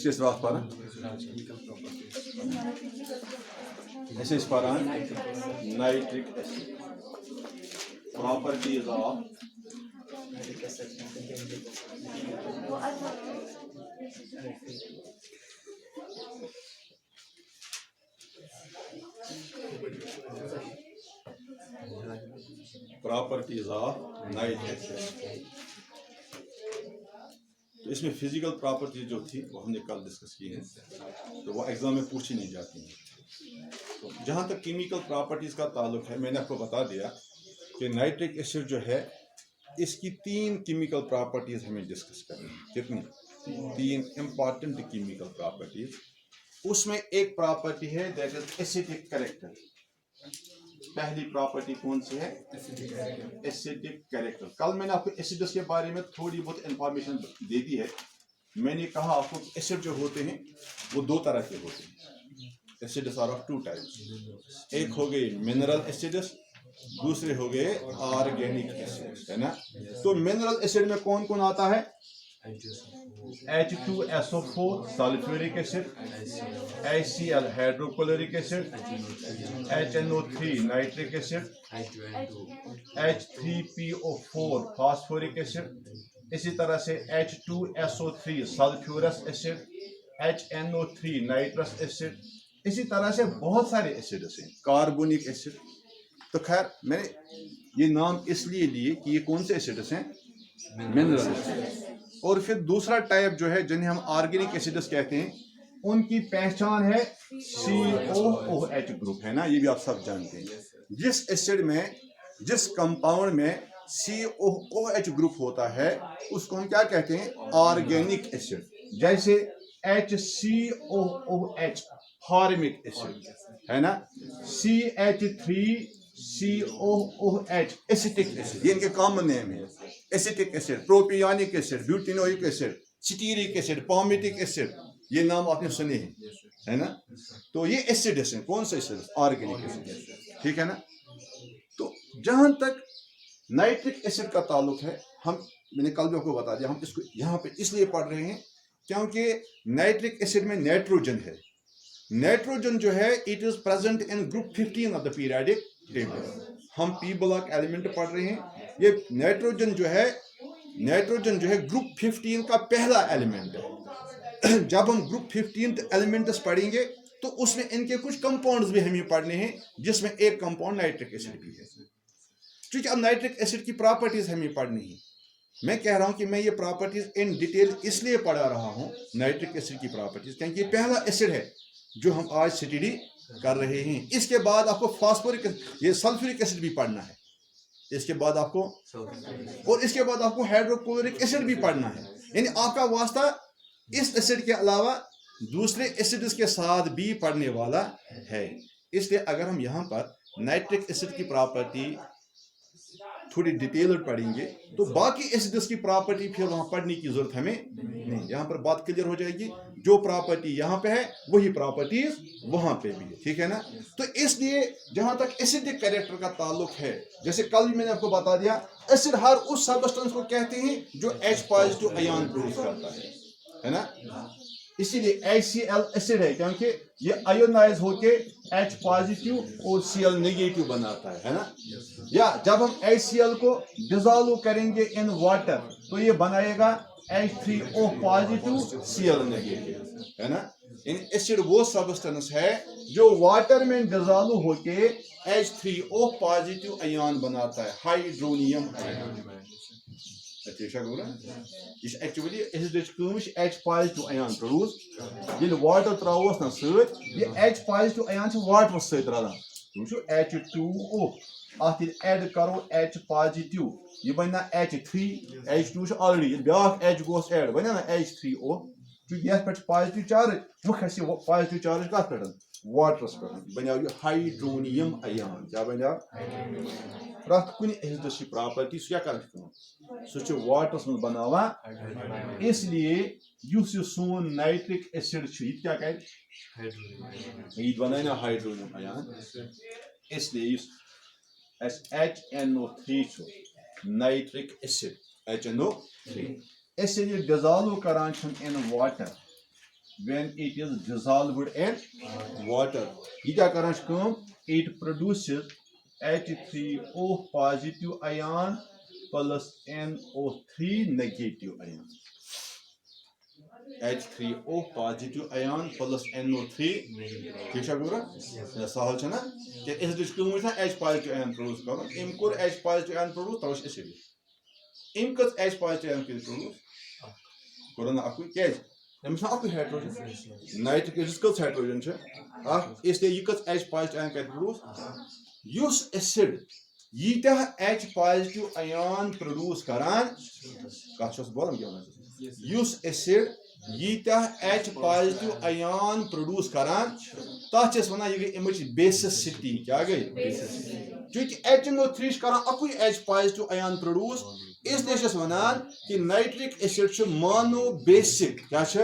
Case رات پران ایسے اس پران nitric acid properties of properties of nitric acid. تو اس میں فزیکل پراپرٹیز جو تھی وہ ہم نے کل ڈسکس کی ہیں, تو وہ ایگزام میں پوچھی نہیں جاتی ہیں. تو جہاں تک کیمیکل پراپرٹیز کا تعلق ہے, میں نے آپ کو بتا دیا کہ نائٹرک ایسڈ جو ہے اس کی 3 کیمیکل پراپرٹیز ہمیں ڈسکس کرنی ہیں. کتنی؟ 3 امپارٹنٹ کیمیکل پراپرٹیز. اس میں ایک پراپرٹی ہے دیٹ از ایسیڈک کریکٹر. پہلی پراپرٹی کون سی ہے؟ Acidic character. کل میں نے آپ کو ایسیڈس کے بارے میں تھوڑی بہت انفارمیشن دے دی ہے. میں نے کہا آپ کو ایسڈ جو ہوتے ہیں وہ 2 طرح کے ہوتے ہیں. ایسیڈس آر آف 2 ٹائپس. ایک ہو گئے منرل ایسیڈس, دوسرے ہو گئے آرگینک ایسیڈس, ہے نا. تو منرل ایسڈ میں کون کون آتا ہے؟ H2SO4 sulphuric acid, HCl hydrochloric acid, HNO3 nitric acid, H3PO4 phosphoric acid, اسی طرح سے H2SO3 سلفیورس acid, HNO3 nitrous acid. اسی طرح سے بہت سارے ایسڈس ہیں, کاربونک ایسڈ. تو خیر میں نے یہ نام اس لیے لیے کہ یہ کون سے ایسڈس ہیں؟ Mineral acid. اور پھر دوسرا ٹائپ جو ہے جنہیں ہم آرگینک ایسڈس کہتے ہیں, ان کی پہچان ہے COOH گروپ, ہے نا. یہ بھی آپ سب جانتے ہیں. جس ایسڈ میں, جس کمپاؤنڈ میں COOH گروپ ہوتا ہے اس کو ہم کیا کہتے ہیں؟ Organic acid. جیسے HCOOH فارمک ایسڈ, ہے نا. CH3COOH ایسیٹک ایسڈ, یہ ان کے کامن نیم ہے. Acetic acid, propanoic acid, butanoic acid, stearic acid, palmitic acid, یہ نام آپ نے سنے ہیں, ہے نا. تو یہ ایسڈس ہیں. کون سے ایسڈ؟ آرگینک ایسڈ, ٹھیک ہے نا. تو جہاں تک نائٹرک ایسڈ کا تعلق ہے, میں نے کل بھی آپ کو بتا دیا, ہم اس کو یہاں پہ اس لیے پڑھ رہے ہیں کیونکہ نائٹرک ایسڈ میں نائٹروجن ہے. نائٹروجن جو ہے it is present in group 15 of the periodic table. ہم پی بلاک ایلیمنٹ پڑھ رہے ہیں. یہ نائٹروجن جو ہے گروپ 15 کا پہلا ایلیمنٹ ہے. جب ہم گروپ 15 ایلیمنٹس پڑھیں گے تو اس میں ان کے کچھ کمپاؤنڈز بھی ہمیں پڑھنے ہیں, جس میں ایک کمپاؤنڈ نائٹرک ایسڈ بھی ہے. چونکہ اب نائٹرک ایسڈ کی پراپرٹیز ہمیں پڑھنی ہے, میں کہہ رہا ہوں کہ میں یہ پراپرٹیز ان ڈیٹیل اس لیے پڑھا رہا ہوں نائٹرک ایسڈ کی پراپرٹیز, کیونکہ یہ پہلا ایسڈ ہے جو ہم آج اسٹڈی کر رہے ہیں. اس کے بعد آپ کو فاسفورک, یہ سلفورک ایسڈ بھی پڑھنا ہے. اس کے بعد آپ کو, اور اس کے بعد آپ کو ہائیڈروکلورک ایسڈ بھی پڑھنا ہے. یعنی آپ کا واسطہ اس ایسڈ کے علاوہ دوسرے ایسڈز کے ساتھ بھی پڑھنے والا ہے. اس لیے اگر ہم یہاں پر نائٹرک ایسڈ کی پراپرٹی تھوڑی ڈیٹیلڈ پڑھیں گے تو باقی ایسڈز کی پراپرٹی پھر وہاں پڑھنے کی ضرورت ہمیں نہیں. یہاں پر بات کلیئر ہو جائے گی, جو پراپرٹی یہاں پہ ہے وہی پراپرٹیز وہاں پہ بھی ہے, ٹھیک ہے نا. تو اس لیے جہاں تک ایسیڈک کریکٹر کا تعلق ہے, جیسے کل بھی میں نے آپ کو بتا دیا, ایسڈ ہر اس سبسٹنس کو کہتے ہیں جو H پازیٹیو ایان پروڈیوس کرتا ہے نا. اسی لیے HCl ایسڈ ہے کیونکہ یہ آئونائز ہو کے H پازیٹیو اور Cl نیگیٹیو بناتا ہے نا. یا جب ہم HCl کو ڈیزالو کریں گے ان واٹر تو یہ بنائے گا H3O پازیٹیو Cl نیگیٹیو, ہے نا. یعنی ایسڈ وہ سبسٹنس ہے جو واٹر میں ڈیزالو ہو کے H3O پازیٹیو ایان بناتا ہے, ہائیڈرونیم ایان. یہ actually acid H positive ion produce. ییٚلہِ واٹر تراووس نا سۭتۍ, یہ H پازیٹیو ایان چھِ واٹر سۭتۍ رلان. وٕچھو H2O, اتھ ییٚلہِ ایڈ کرو H پازیٹیو یہ بنہِ نا H3, H2 چھُ آلریڈی, ییٚلہِ بیاکھ H گوس ایڈ بنہِ نا H3O. چونکہ یتھ پٮ۪ٹھ چھُ پازیٹیو چارج, وۄنۍ کھسہِ یہِ پازیٹیو چارج کتھ پٮ۪ٹھ؟ واٹرس پٮ۪ٹھ. بنیو یہ ہائیڈرونیم ایان. کیا بنیو؟ پرٛٮ۪تھ کُنہِ ایسڈس چھِ پراپرٹی, سُہ کیٛاہ کران چھُ کٲم, سُہ چھُ واٹرس منٛز بناوان. اس لیے یُس یہِ سون نائٹرک ایسڈ چھُ یہِ کیٛاہ کرِ؟ یہِ بناوِ نا ہائیڈرونیم ایان. اس لیے یُس اسہِ HNO3 چھُ نائٹرک ایسڈ, HNO3 أسۍ ییٚلہِ ڈِزالو کران چھِ in water when it is dissolved in water. یہ کیا کران چھ کام؟ It produces H3O positive ion plus NO3 negative ion. H3O positive ion plus NO3 ٹھیک چھا گورا سہل چھنا کہ ایسڈ کم چھنا H positive ion produce کرن ام کور H positive ion produce توش ایسڈ ام کس H positive ion produce کرن اکو کیاز ام چھنا اکو ہائیڈروجن نائٹرک ایسڈ کس ہائیڈروجن چھ اکھ اس لیے یہ کس H positive ion produce یوس acid ییتہ H positive ion produce کران کتھ چھس بولم کیا یوس acid ییتہ H positive ion produce کران تاہ چھس ونان یہ گئی امچ بیسسٹی کیا گئی چونکہ HNO3 کران اکوئی H positive ion produce اس لیے چھس ونان کہ نائٹرک ایسڈ چھ مانو بیسک کیا چھ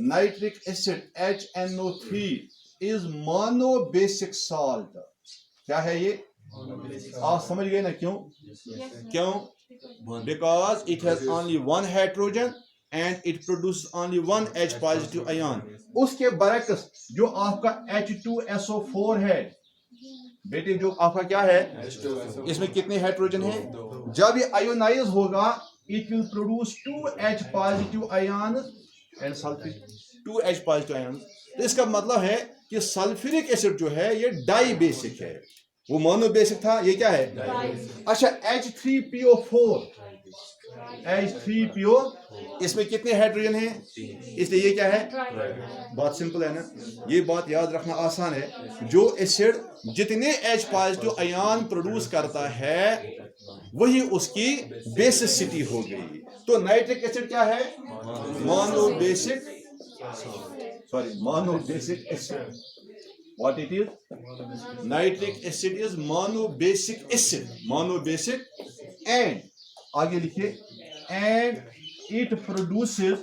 نائٹرک ایسڈ HNO3 از مانو بیسک سالٹ کیا ہے یہ آپ سمجھ گئے نا کیوں کیوں because it has only one hydrogen and it produces only one H positive ion. اس کے برعکس جو آپ کا H2SO4 ہے بیٹے جو آپ کا کیا ہے اس میں کتنے ہائیڈروجن ہیں جب یہ آئونائز ہوگا it will produce 2H positive ions and sulfuric 2H positive ions. اس کا مطلب ہے کہ سلفورک ایسڈ جو ہے یہ ڈائی بیسک ہے وہ مونو بیسک تھا یہ کیا ہے اچھا H3PO4 H3PO اس میں کتنے ہائیڈروجن ہیں اس لیے یہ کیا ہے بات سمپل ہے نا یہ بات یاد رکھنا آسان ہے جو ایسڈ جتنے H positive ion پروڈیوس کرتا ہے وہی اس کی بیسسٹی ہو گئی تو نائٹرک ایسڈ کیا ہے mono basic acid what it is nitric acid is monobasic acid and آگے لکھیے and it produces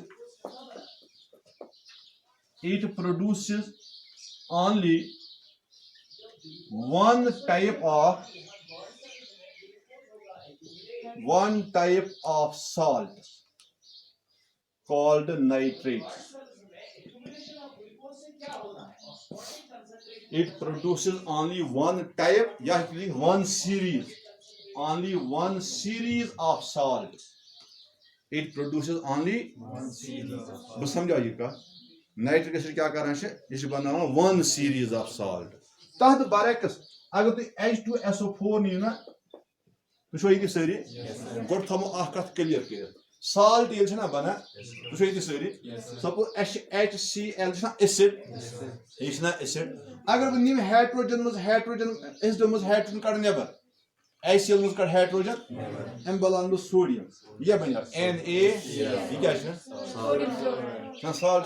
only one type of salt called nitrate. It produces only one type, one series of salt. It produces only one series. بس سمجھائیے کا nitric acid کیا کران ہے یہ بنانا one series of salt. تحت برعکس اگر تھی H2SO4 نیو نا تو چھو یہ ساری گوڑ تھمو اخ کتھ کلیئر کر سالٹ یہ چھنا بنا تو چھو یہ ساری سپوز HCl چھنا ایسڈ یہ چھنا ایسڈ اگر بہ نیم ہائیڈروجن ایسڈ مز ہائیڈروجن کڑ نیبر HCl مز کڑ ہائیڈروجن ام بلان بہ سوڈیم یہ بنیا Na یہ کیا چھنا سالٹ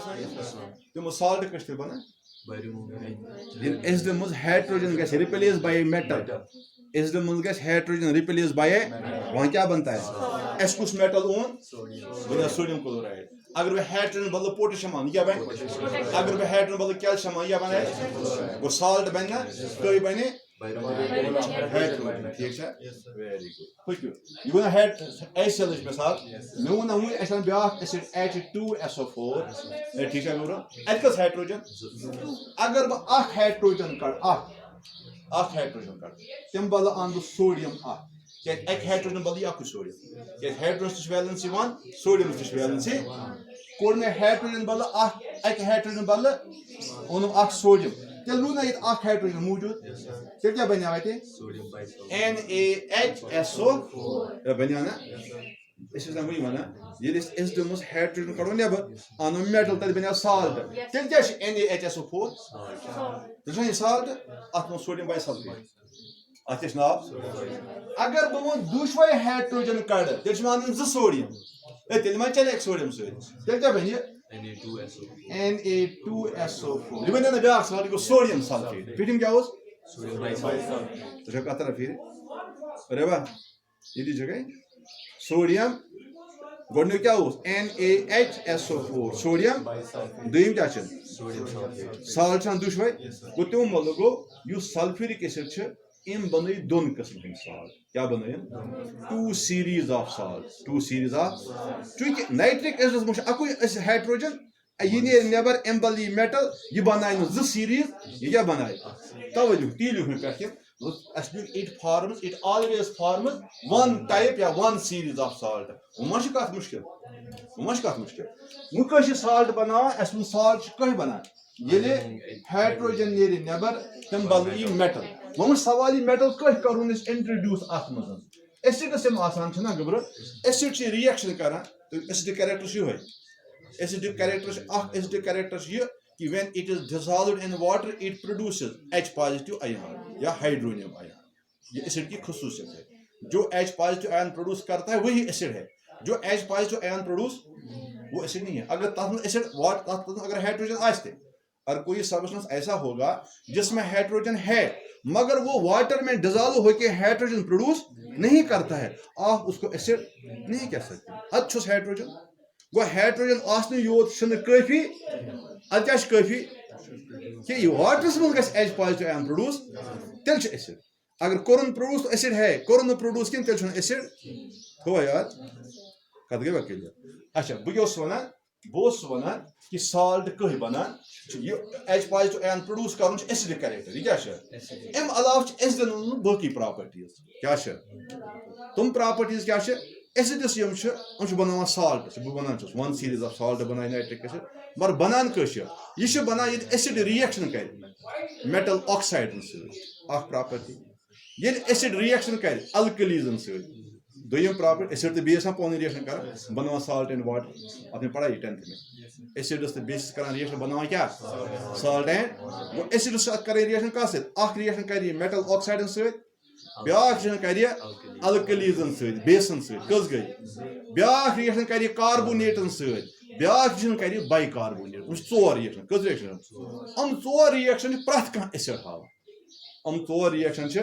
تم سالٹ کس بنا ایسڈ مز ہائیڈروجن گژھِ ریپلیس بائی میٹل ایسڈ مز گژھِ ہائیڈروجن ریپلیس بائی وہاں کیا بنتا ہے اس کس میٹل اون بنیا سوڈیم کلورائڈ اگر بہ ہائیڈروجن بدل پوٹیشیم ان کیا بن اگر بہ ہائیڈروجن بدل کیلشیم ان کیا بنے وہ سالٹ بننا تو یہ بنے ہائیڈروجن ٹھیک ہے ویری گڈ پکو یہ بنا HCl مثال میں ون وی اسن بیاکھ ایسڈ H2SO4 ٹھیک ہے گورا ات کس ہائیڈروجن اگر بہ اخ ہائیڈروجن کڑ اخ ہائیڈروجن کڑ تم بدل ان بہ سوڈیم اخ کہ ایک ہائیڈروجن بدل اخ سوڈیم کہ ہائیڈروجن تہ ویلنسی 1 سوڈیم تہ ویلنسی کوڑ میں ہائیڈروجن بدل اخ ایک ہائیڈروجن بدل اونم اخ سوڈیم تیل رونا یہ اخ ہائیڈروجن موجود تیل کیا بنیا ہے NaHSO4 بنیا نا اس اس وی ونا یہ اس دمس ہائیڈروجن کڑو نیبر انو میٹل تل بنیا سالٹ تیل کیا NaHSO4 تو یہ سالٹ اتم سوڈیم بائی سلفیٹ اتش ناب اگر بمون دوشوے ہائیڈروجن کڑ تیل مان ز سوڈیم تیل ما چلے سوڈیم سوڈ تیل کیا بنیا Na2SO4 یہ بنیا نا بیاکھ سالٹ کو سوڈیم سلفیٹ فٹنگ کیا ہوس سوڈیم بائی سلفیٹ تو کتر پھر ریبا یہ دی جگہ سوڈیم گوڈنیو کیا ہوس NaHSO4 سوڈیم دویم کیا چھ سالٹ چھن دوشوے گو تم لگو یو سلفورک ایسڈ چھ ام بنائی دون قسم ہند سالٹ کیا بنائی 2 series of salt چونکہ نائٹرک ایسڈس مجھ اکوئی ہائیڈروجن یہ نیرِ نیبر ایمبلی میٹل یہ بنائے زٕ سیریز یہ کیا بنائے توجہ تی لیکھ مےٚ پٮ۪ٹھ اس لیکھ it forms it always forms one type یا ون سیریز آف سالٹ وہ چھِ کتھ مشکل وہ چھِ کتھ مشکل وۄنۍ کٔہۍ چھِ سالٹ بناوان اَسہِ ووٚن سالٹ چھِ کٔہۍ بنان ییٚلہِ ہیڈروجن نیرِ نیبر تِم بنٲیی میٹل وۄنۍ وٕچھ سوال یہِ میٹل کٔہۍ کرون أسۍ انٹرڈیوس اتھ منٛز ایسڈس یِم آسان چھِنہ گوٚبرٕ ایسڈ چھِ رِیکشن کران تہٕ ایسڈک کیریکٹر چھُ یِہوٚے ایسڈک کیریکٹر چھُ اکھ ایسڈک کیریکٹر چھُ یہِ کہ when it is dissolved in water it produces H positive ion یا hydronium ion یہ ایسڈ کی خصوصیت ہے جو H positive ion پروڈیوس کرتا ہے وہی ایسڈ ہے جو H positive ion پروڈیوس وہ ایسڈ نہیں ہے اگر تاتھ میں ایسڈ اگر ہائیڈروجن آستے اگر کوئی سبسٹنس ایسا ہوگا جس میں ہائیڈروجن ہے مگر وہ واٹر میں ڈیزالو ہو کے ہائیڈروجن پروڈیوس نہیں کرتا ہے آپ اس کو ایسڈ نہیں کہہ سکتے اد چھس ہائیڈروجن گو ہائیڈروجن آسنہٕ یوت چھنہٕ کٲفی اد کیا چھ کٲفی کہ یہ واٹرس منٛز گژھِ H positive ion پروڈیوس تیٚلہِ چھُ ایسڈ اگر کورن پروڈیوس تو ایسڈ ہے کورن نہٕ پروڈیوس کینٛہہ تیٚلہِ چھُنہٕ ایسڈ تھوٚوا یاد کتھ گٔے وکیل اچھا بہٕ کیٛاہ اوسُس ونان کہ سالٹ کٔہۍ بنان یہ H positive ion پروڈیوس کرُن چھُ ایسڈک کیریکٹر یہ کیٛاہ چھُ امہِ علاوٕ چھِ ایسڈن ہٕنٛز باقٕے پراپرٹیٖز کیٛاہ چھِ تِم پراپرٹیٖز کیٛاہ چھِ ایسڈس یِم چھِ یِم چھِ بناوان سالٹ بہٕ ونان چھُس ون سیریز آف سالٹ بناے نائٹرک ایسڈ مگر بنان کٔہۍ چھِ یہ چھِ بنان ییٚلہِ ایسڈ رِیکشن کرِ میٹل آکسایڈن سۭتۍ اکھ پراپرٹی ییٚلہِ ایسڈ رِیکشن کرِ الکلیٖزن سۭتۍ دوٚیِم پراپرٹی ایسڈ تہٕ بیس پانہٕ رِیکشن کران بناوان سالٹ اینڈ واٹر آپ نے پڑھا یہ 10th میں ایسڈس تہٕ بیسس کران رِیکشن بناوان کیٛاہ سالٹ اینڈ گوٚو ایسڈس چھِ اتھ کران رِیکشن کتھ سۭتۍ اکھ رِیکشن کرِ یہِ میٹل آکسایڈن سۭتۍ بیاکھ رِیکشن کرِ الکلیٖزن سۭتۍ بیسن سۭتۍ کٔژ گٔے بیاکھ رِیکشن کرِ کاربونیٹن سۭتۍ بیاکھ رِیکشن کرِ بائی کاربونیٹ وٕچھ ژور رِیکشن کٔژ رِیکشن یِم ژور رِیکشن چھِ پرٛٮ۪تھ کانٛہہ ایسڈ ہاوان یِم ژور رِیکشن چھِ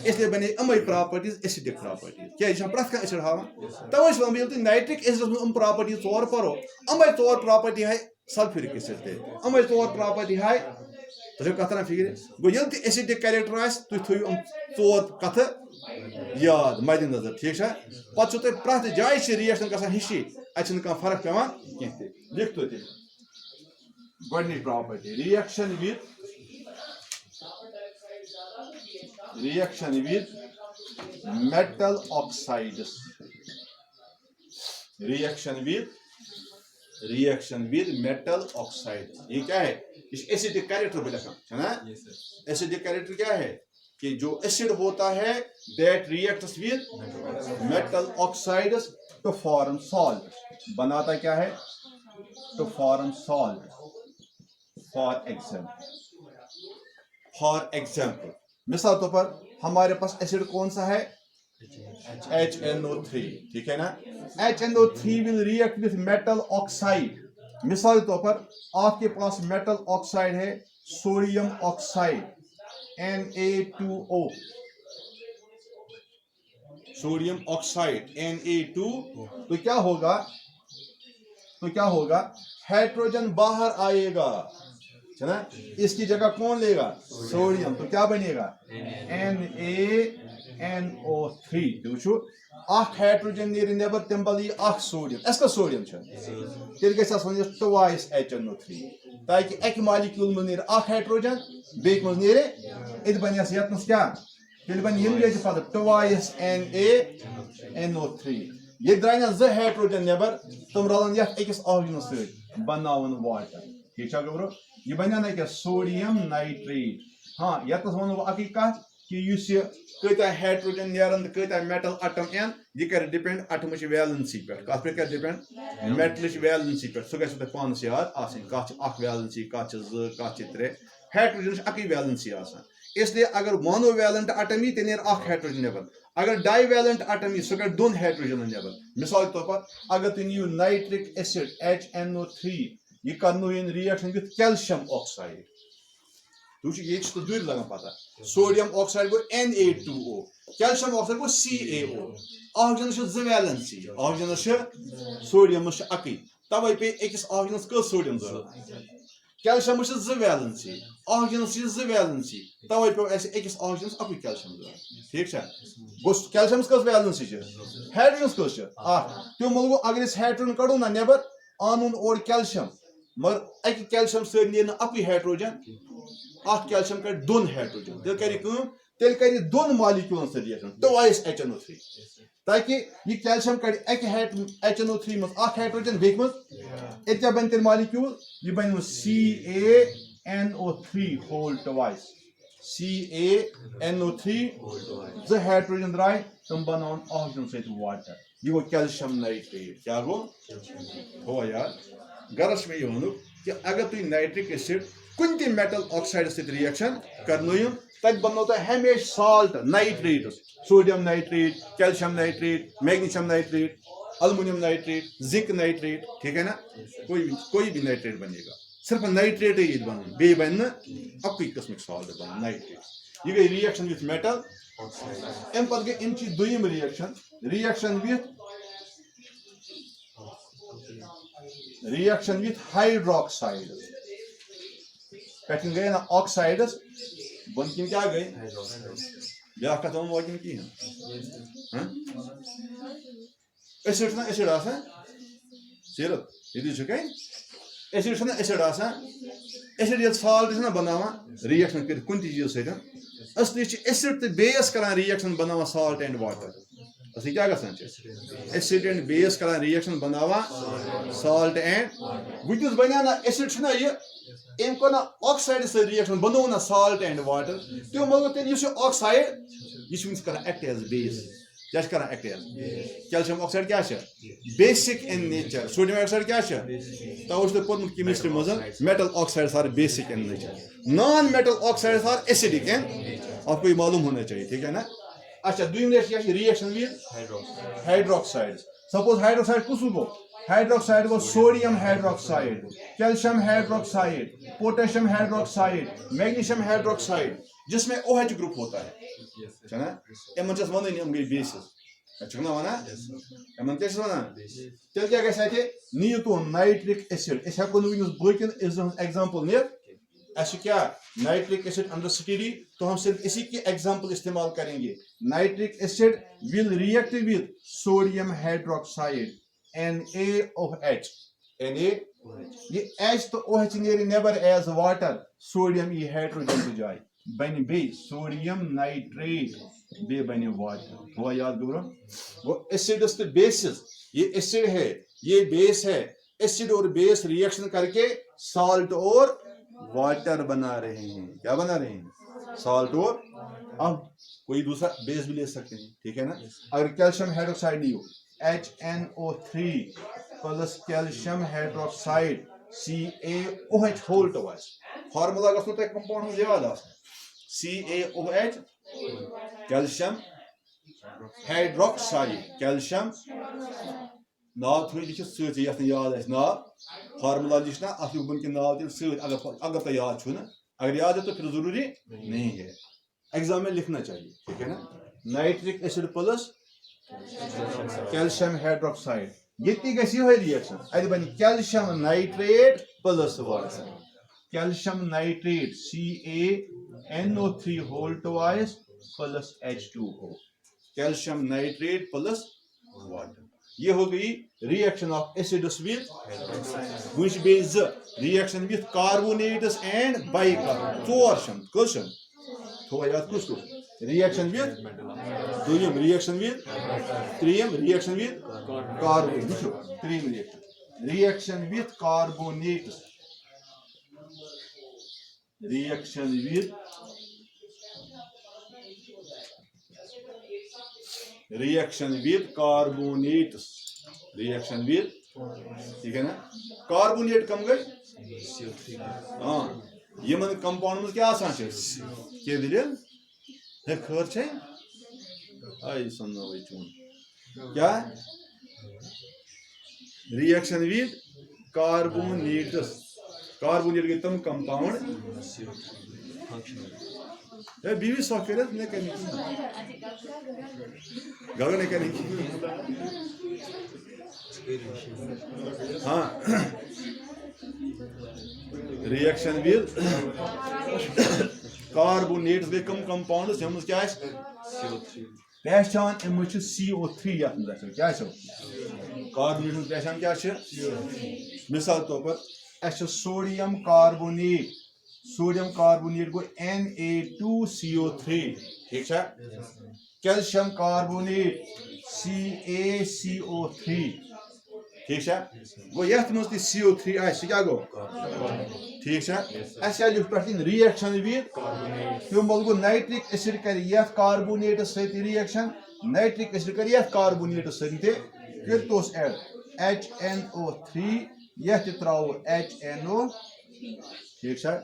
اسلیے بنے یِمے پراپرٹیٖز ایسڈک پراپرٹیٖز کیٛازِ یہِ چھِ پرٛٮ۪تھ کانٛہہ ایسڈ ہاوان توے چھُس ونان بہٕ ییٚلہِ تُہۍ نائٹرک ایسڈس منٛز یِم پراپرٹی ژور پرو یِمے ژور پراپرٹی ہاے سلفیورک ایسڈ تہِ یِمے ژور پراپرٹی ہاے تۄہہِ چھو کتھ تران فکرِ گوٚو ییٚلہِ تہِ ایسڈک کیریکٹر آسہِ تُہۍ تھٲیِو یِم ژور کتھٕ یاد مدِ نظر ٹھیٖک چھا پتہٕ چھو تۄہہِ پرٛٮ۪تھ جایہِ چھِ رِیکشن گژھان ہِشی اتہِ چھنہٕ کانٛہہ فرق پیوان کینٛہہ تہِ لیکھتو تیٚلہِ گۄڈنِچ property reaction with metal oxides reaction with metal oxides یہ کیا ہے اس ایسڈک کیریکٹر پہ لکھا ہے نا ایسڈک کیریکٹر کیا ہے کہ جو ایسڈ ہوتا ہے that reacts with metal oxides to form salt بناتا کیا ہے to form salt for example مثال طور پر ہمارے پاس ایسڈ کون سا ہے HNO3 ٹھیک ہے نا HNO3 will react with metal oxide مثال طور پر آپ کے پاس میٹل آکسائڈ ہے sodium oxide Na2O sodium oxide Na2 تو کیا ہوگا ہائیڈروجن باہر آئے گا ہے نا اس کی جگہ کون لے گا سوڈیم تو کیا بنے گا NaNO3 وچھو اکھ ہائیڈروجن نیرِ نیبر تم بلی اکھ سوڈیم اس کا سوڈیم چھ تیل گژھِ آسُن ٹوائس HNO3 تاکہ اکہ مالیکیول منٛز نیرِ اکھ ہائیڈروجن بیٚیہِ منٛز نیرِ اتہِ بنیس یتنس کیا تیٚلہِ بنہِ یم گژھِ پتہٕ ٹوائس NaNO3 یہ درٛاے نا زٕ ہائیڈروجن نیبر تم رلن یتھ أکِس آکسیجنس سۭتۍ بناون واٹر ٹھیک چھا گوٚبرو یہ بنیو نا کیا سوڈیم نائٹریٹ ہاں یتنس ونو بہٕ اکٕے کتھ کہ یُس یہ کۭتیاہ ہائیڈروجن نیرن تہٕ کۭتیاہ میٹل اٹم یِن یہ کرِ ڈِپینڈ اٹمٕچ ویلنسی پٮ۪ٹھ کتھ پٮ۪ٹھ کرِ ڈِپینڈ میٹلٕچ ویلنسی پٮ۪ٹھ سُہ گژھِ تۄہہِ پانس یاد آسٕنۍ کتھ چھِ اکھ ویلنسی کتھ چھِ زٕ کتھ چھِ ترٛےٚ ہائیڈروجن چھِ اکٕے ویلنسی آسان اس لیے اگر مونو ویلنٹ اٹم یی تیٚلہِ نیرِ اکھ ہائیڈروجن نیبر اگر ڈائی ویلنٹ اٹم یی سُہ کڑِ دۄن ہائیڈروجنن نیبر مثال کے طور پر اگر تُہۍ نِیِو نائٹرک ایسڈ HNO3 یہ کرنٲیِن رِیکشن وِتھ کیلشیم آکسائڈ تُہۍ وٕچھِو ییٚتہِ چھِ تۄہہِ دوٗرِ لگان پتہ سوڈیم آکسائڈ گوٚو Na2O کیلشیم آکسائڈ گوٚو CaO آکسیجنس چھِ زٕ ویلنسی آکسیجنس چھِ سوڈیمس چھِ اکٕے توے پیٚیہِ أکِس آکسیجنس کٔژ سوڈیم ضروٗرت کیلشیمس چھِ زٕ ویلنسی آکسیجنس چھِ زٕ ویلنسی توے پیٚو اَسہِ أکِس آکسیجنس اکُے کیلشیم ضروٗرت ٹھیک چھا گوٚو کیلشیمس کٔژ ویلنسی چھِ ہائیڈروجنس کٔژ چھِ اکھ تِمو گوٚو اگر أسۍ ہائیڈروجن کڑو نا نیبر آنُن اورٕ کیلشیم مگر اکہ کیلشیم سۭتۍ نیرِ نہٕ اکُے ہائیڈروجن اکھ کیلشیم کڑِ دۄن ہائیڈروجن تیٚلہِ کرِ دۄن مالیکیولن سۭتۍ رِیکشن ٹوائس HNO3 تاکہ یہ کیلشیم کڑِ اکہ HNO3 منٛز اکھ ہائیڈروجن بیٚیہِ منٛز اتہِ کیاہ بنہِ تیٚلہِ مالیکیول یہ بنہِ CaNO3 ہول ٹوائس CaNO3 زٕ ہائیڈروجن درٛاے تِم بناون آکسیجن سۭتۍ واٹر یہ گوٚو کیلشیم نائٹریٹ کیا گوٚو ہوا یاد غرض چھُ مےٚ یہِ وَنُن کہ اگر تُہۍ نائٹرک ایسڈ کُنہِ تہِ میٹل آکسائڈس سۭتۍ رِیکشن کرنٲیِو تتہِ بننو تۄہہِ ہمیشہِ salt nitrates sodium nitrate calcium nitrate magnesium nitrate aluminium nitrate zinc nitrate ٹھیک ہے نا کوئی بھی نائٹریٹ بنے گا صرف نائٹریٹ ہی بن بیٚیہِ بنہِ نہٕ اکُے قسمٕکۍ سالٹ بنن نائٹریٹ یہ گئی رِیکشن وتھ میٹل امہِ پتہٕ گٔے امچی دوٚیِم رِیکشن وتھ ہائیڈروکسائڈ پٮ۪ٹھٕ گٔے نا آکسائڈس بۄن کِنۍ کیٛاہ گٔے بیٛاکھ کتھ ووٚن وۄنۍ کِہیٖنۍ ایسڈ چھُنہ ایسڈ آسان سیٖرت ییٚتہِ چھُ کَنہِ ایسڈ چھُنہ ایسڈ آسان ایسڈ ییٚلہِ سالٹ چھُنہ بناوان رِیکشن کٔرِتھ کُنہِ تہِ چیٖزٕ سۭتۍ اصلی چھِ ایسڈ تہٕ بیس کران رِیکشن بناوان سالٹ اینڈ واٹر اصلی کیٛاہ گژھان چھِ ایسڈ اینڈ بیس کران رِیکشن بناوان سالٹ اینڈ وٕنکیٚس بنیو نا ایسڈ چھُنہ یہِ أمۍ کوٚر نا آکسائڈس سۭتۍ رِیکشن بنوو نا سالٹ اینڈ واٹر تِمو مطلب تیٚلہِ یُس یہِ آکسائڈ یہِ چھُ وٕنکیٚس کران ایکٹ ایز بیس کیا چھِ کران ایکٹ ایز کیلشیم آکسائڈ کیا چھِ basic in nature sodium oxide کیا چھِ توے چھُ تۄہہِ پوٚرمُت کیمسٹری منٛز metal oxides are basic in nature non metal oxides are acidic in آپ کو یہ معلوم ہونا چاہیے ٹھیک ہے نا اچھا دوٚیِم کیا چھِ رِیکشن وِتھ ہائیڈروکسائڈ سپوز ہائیڈروکسائڈ کُس گوٚو ہائیڈروکسائڈ گوٚو sodium hydroxide calcium hydroxide potassium hydroxide magnesium hydroxide جس میں OH گروپ ہوتا ہے نا یِمن چھِ أسۍ وَنٲنی یِم گٔے بیسز چھُکھ نا وَنان یِمن کیٛاہ چھِس وَنان تیٚلہِ کیٛاہ گژھِ اَتہِ نِیِو تُہُنٛد نائٹرک ایسڈ أسۍ ہٮ۪کو نہٕ وٕنکیٚس باقین ہٕنٛز ایگزامپل نِتھ اَسہِ چھُ کیٛاہ نائٹرک ایسڈ انڈر اسٹڈی تو ہم صرف اسی کی ایگزامپل استعمال کریں گے nitric acid will react with sodium hydroxide NaOH یہ H تو OH نیرِ نیبر ایز واٹر سوڈیم ای ہائیڈروجن کی جائے بنہِ بیٚیہِ سوڈیم نائٹریٹ بیٚیہِ بنہِ واٹر ہوا یاد گبرو وہ ایسڈس تو بیسز یہ ایسڈ ہے یہ بیس ہے ایسڈ اور بیس ریئیکشن کر کے سالٹ اور واٹر بنا رہے ہیں کیا بنا رہے ہیں سالٹ اور اب کوئی دوسرا بیس بھی لے سکتے ہیں ٹھیک ہے نا اگر کیلشیم ہائیڈروکسائڈ لیو HNO3 plus calcium hydroxide CaOH whole twice formula گژھنو تۄہہِ کمپاوُنڈ منٛز یاد آسُن CaOH کیلشیم ہائیڈروکسائڈ کیلشیم ناو تھٲیِو لیکھِتھ سۭتۍ یتھ نہٕ یاد آسہِ ناو فارمولا لیکھنا اتھ لیکھو بۄن کِنۍ ناو تیٚلہِ سۭتۍ اگر تۄہہِ یاد چھُو نہٕ اگر یاد ہے تو پھر ضروری نہیں ہے ایگزام میں لکھنا چاہیے ٹھیک ہے نا nitric acid plus calcium hydroxide ییٚتہِ گژھِ یِہوے رِیکشن اتہِ بنہِ calcium nitrate plus water calcium nitrate CaNO3 whole twice plus H2O calcium nitrate plus water یہ ہو گئی ریئیکشن آف ایسڈس وتھ وٕنۍ چھِ بیٚیہِ زٕ reaction with carbonates and bi carbon ژور چھم کٔژ چھم تھوڑا یاد کُس کُس ریئیکشن وتھ دوٚیِم ریئیکشن وتھ ترٛیٚیِم ریئیکشن وتھ کاربون وٕچھو ترٛیٚیِم reaction with carbonates reaction with carbonates reaction with ٹھیک ہے نا کاربونیٹ کم گئی ہاں یمن کمپاؤنڈ منٛز کیٛاہ آسان چھِ کیٛاہ دٔلیٖل ہے خٲر چھے آے سناوے چون کیٛاہ ریئیکشن وتھ کاربونیٹس کاربونیٹ گٔے تِم کمپاؤنڈ ہے بیوی سۄ کٔرِتھ مےٚ کَرِ نہٕ کِہیٖنۍ گگن نے کَرِ نہٕ کِہیٖنۍ ہاں ریئیکشن وتھ کاربونیٹس گٔے کم کمپاؤنڈس یِمن منٛز کیٛاہ آسہِ پہچان اَمہِ منٛز چھُ CO3 یتھ منٛز آسان کیٛاہ چھُ کاربونیٹس منٛز پہچان کیٛاہ چھِ مثال طور پر اچھا سوڈیم کاربونیٹ گو Na2CO3 ٹھیک ہے کیلشیم کاربونیٹ CaCO3 ٹھیک ہے گو یتھ مز تہ CO3 آسہ کیا گو ٹھیک ہے اس لکھ پہ ریئیکشن ود ہیومل گو نائٹرک ایسڈ کر یتھ کاربونیٹس ست ریئیکشن نائٹرک ایسڈ کر یتھ کاربونیٹس ست تہ کرتوس ایڈ HNO3 یتھ تہ تراو HNO ٹھیک ہے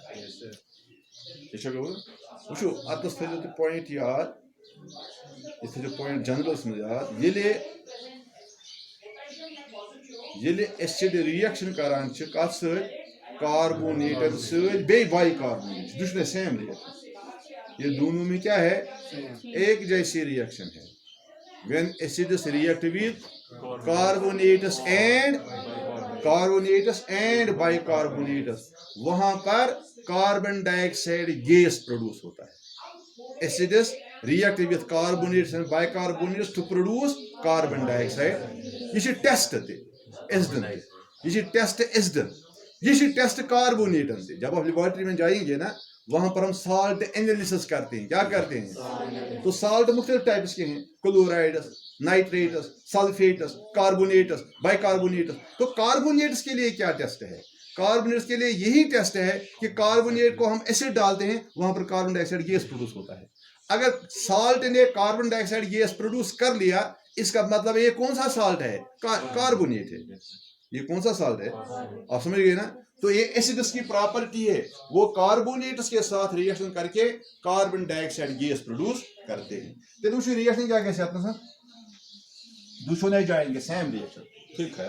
وچو اتس تھو تہ پوائنٹ یاد یہ تھو پوائنٹ جنرلس مز یاد ییٚلہِ ایسڈ ریئیکشن کران چھ کتھ سۭتۍ کاربونیٹن سۭتۍ بیٚیہِ بائی کاربونیٹ دشوے سیم ریئیکشن یہ دونوں میں کیا ہے ایک جیسی ریئیکشن ہے when acids react with carbonates and bicarbonates وہاں پر carbon dioxide gas produce ہوتا ہے acids react with carbonates and bicarbonates to produce carbon dioxide یہ ٹیسٹ تہ ایسڈن یہ ٹیسٹ ایسڈن یہ ٹیسٹ کاربونیٹن سے جب آپ لیبارٹری میں جائیں گے نا وہاں پر ہم سالٹ انالیسس کرتے ہیں کیا کرتے ہیں تو سالٹ مختلف ٹائپس کے ہیں کلورائڈس نائٹریٹس سلفیٹس کاربونیٹس بائی کاربونیٹس تو کاربونیٹس کے لیے کیا ٹیسٹ ہے کاربونیٹس کے لیے یہی ٹیسٹ ہے کہ کاربونیٹ کو ہم ایسڈ ڈالتے ہیں وہاں پر carbon dioxide gas produce ہوتا ہے اگر سالٹ نے carbon dioxide gas produce کر لیا اس کا مطلب یہ کون سا سالٹ ہے کاربونیٹ ہے یہ کون سا سالٹ ہے آپ سمجھ گئے نا تو یہ ایسڈس کی پراپرٹی ہے وہ کاربونیٹس کے ساتھ ریئیکشن کر کے carbon dioxide gas produce کرتے ہیں تو وچو ریئیکشن کیا کیسے آتا ہے دشونے جائیں گے سیم ریئیکشن ٹھیک ہے